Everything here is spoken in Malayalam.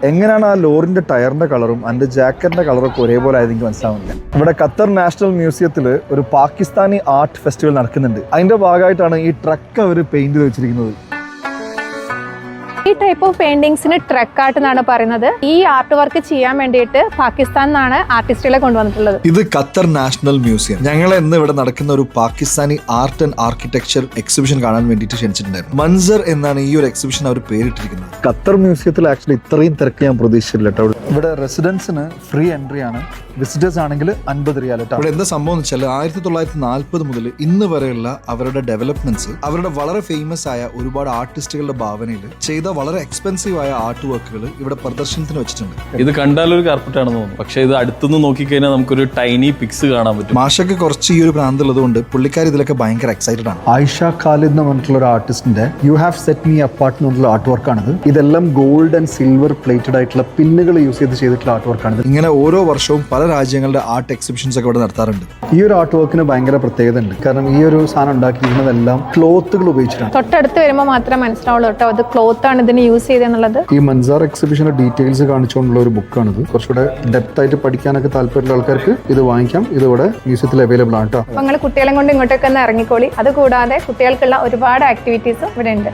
എങ്ങനെയാണ് ആ ലോറിന്റെ ടയറിന്റെ കളറും അതിന്റെ ജാക്കറ്റിന്റെ കളറും ഒക്കെ ഒരേപോലെ ആയത് എനിക്ക് മനസ്സിലാവുന്നില്ല. ഇവിടെ ഖത്തർ നാഷണൽ മ്യൂസിയത്തിൽ ഒരു പാകിസ്ഥാനി ആർട്ട് ഫെസ്റ്റിവൽ നടക്കുന്നുണ്ട്. അതിന്റെ ഭാഗമായിട്ടാണ് ഈ ട്രക്ക് അവർ പെയിന്റ് ചെയ്ത് വെച്ചിരിക്കുന്നത്. ഈ ടൈപ്പ് ഓഫ് പെയിന്റിങ്സിന് ട്രക്ക് ആർട്ട് എന്നാണ് പറയുന്നത്. ഈ ആർട്ട് വർക്ക് ചെയ്യാൻ വേണ്ടിയിട്ട് പാകിസ്ഥാനിൽ നിന്നാണ് ആർട്ടിസ്റ്റുകളെ കൊണ്ടുവന്നിട്ടുള്ളത്. ഇത് ഖത്തർ നാഷണൽ മ്യൂസിയം. ഞങ്ങൾ ഇന്ന് ഇവിടെ നടക്കുന്ന ഒരു Pakistani art and architecture exhibition കാണാൻ വേണ്ടിയിട്ട് ക്ഷണിച്ചിട്ടുണ്ടായിരുന്നു. മൻസർ എന്നാണ് ഈ ഒരു എക്സിബിഷൻ അവർ പേരിട്ടിരിക്കുന്നത്. ഖത്തർ മ്യൂസിയത്തിൽ ആക്ച്വലി ഇത്രയും തിരക്ക് ഞാൻ പ്രതീക്ഷിച്ചില്ല കേട്ടോ. ഇവിടെ റെസിഡൻസിന് ഫ്രീ എൻട്രി ആണ്, വിസിറ്റേഴ്സ് ആണെങ്കിൽ 50 റിയാൽ. ഇവിടെ എന്താ സംഭവം എന്ന് വെച്ചാൽ 1940 മുതൽ ഇന്ന് വരെയുള്ള അവരുടെ ഡെവലപ്മെന്റ്സ്, അവരുടെ വളരെ ഫേമസ് ആയ ഒരുപാട് ആർട്ടിസ്റ്റുകളുടെ ഭാവനയിൽ ചെയ്ത വളരെ എക്സ്പെൻസീവ് ആയ ആർട്ട് വർക്കുകൾ ഇവിടെ പ്രദർശനത്തിന് വെച്ചിട്ടുണ്ട്. ഇത് കണ്ടാൽ ഒരു കാർപ്പറ്റ് ആണെന്ന് തോന്നുന്നു, പക്ഷെ ഇത് അടുത്തുനിന്ന് നോക്കിക്കഴിഞ്ഞാൽ നമുക്കൊരു ടൈനി പിക്സ് കാണാൻ പറ്റും. മാഷക്ക് കുറച്ച് ഈ ഒരു ഭ്രാന്തുള്ളത് കൊണ്ട് പുള്ളിക്കാർ ഇതിലൊക്കെ ഭയങ്കര എക്സൈറ്റഡ് ആണ്. ആയിഷ ഖാലിദ് എന്ന് പറഞ്ഞിട്ടുള്ള ഒരു ആർട്ടിസ്റ്റിന്റെ you have set me apart എന്നുള്ള ആർട്ട് വർക്കാണിത്. ഇതെല്ലാം ഗോൾഡ് ആൻഡ് സിൽവർ പ്ലേറ്റഡ് ആയിട്ടുള്ള പിന്നുകൾ യൂസ് ചെയ്തിട്ടുള്ള ആർട്ട് വർക്കാണിത്. ഇങ്ങനെ ഓരോ വർഷവും പല രാജ്യങ്ങളുടെ ആർട്ട് എക്സിബിഷൻസ് ഒക്കെ ഇവിടെ നടത്താറുണ്ട്. ഈ ഒരു ആർട്ട് വർക്കിന് ഭയങ്കര പ്രത്യേകത ഉണ്ട്. കാരണം ഈ ഒരു സാധനം ഉണ്ടാക്കിയിരിക്കുന്നതെല്ലാം ക്ലോത്തുകൾ ഉപയോഗിച്ചിട്ടാണ്. തൊട്ടടുത്ത് വരുമ്പോൾ മാത്രമേ മനസ്സിലാവുള്ളൂ കേട്ടോ അത് ക്ലോത്ത് ആണ് ഇതിന് യൂസ് ചെയ്തെന്നുള്ളത്. ഈ മൻസാർ എക്സിബിഷന്റെ ഡീറ്റെയിൽസ് കാണിച്ചുകൊണ്ടുള്ള ഒരു ബുക്കാണിത്. കുറച്ചുകൂടെ ഡെപ്ത് ആയിട്ട് പഠിക്കാനൊക്കെ താല്പര്യമുള്ള ആൾക്കാർക്ക് ഇത് വാങ്ങിക്കാം. ഇത് ഇവിടെ മ്യൂസിയത്തിൽ അവൈലബിൾ ആണ് കേട്ടോ. നിങ്ങൾ കുട്ടികളെ കൊണ്ട് ഇങ്ങോട്ടൊക്കെ ഒന്ന് ഇറങ്ങിക്കോളി. അതുകൂടാതെ കുട്ടികൾക്കുള്ള ഒരുപാട് ആക്ടിവിറ്റീസും ഇവിടെ ഉണ്ട്.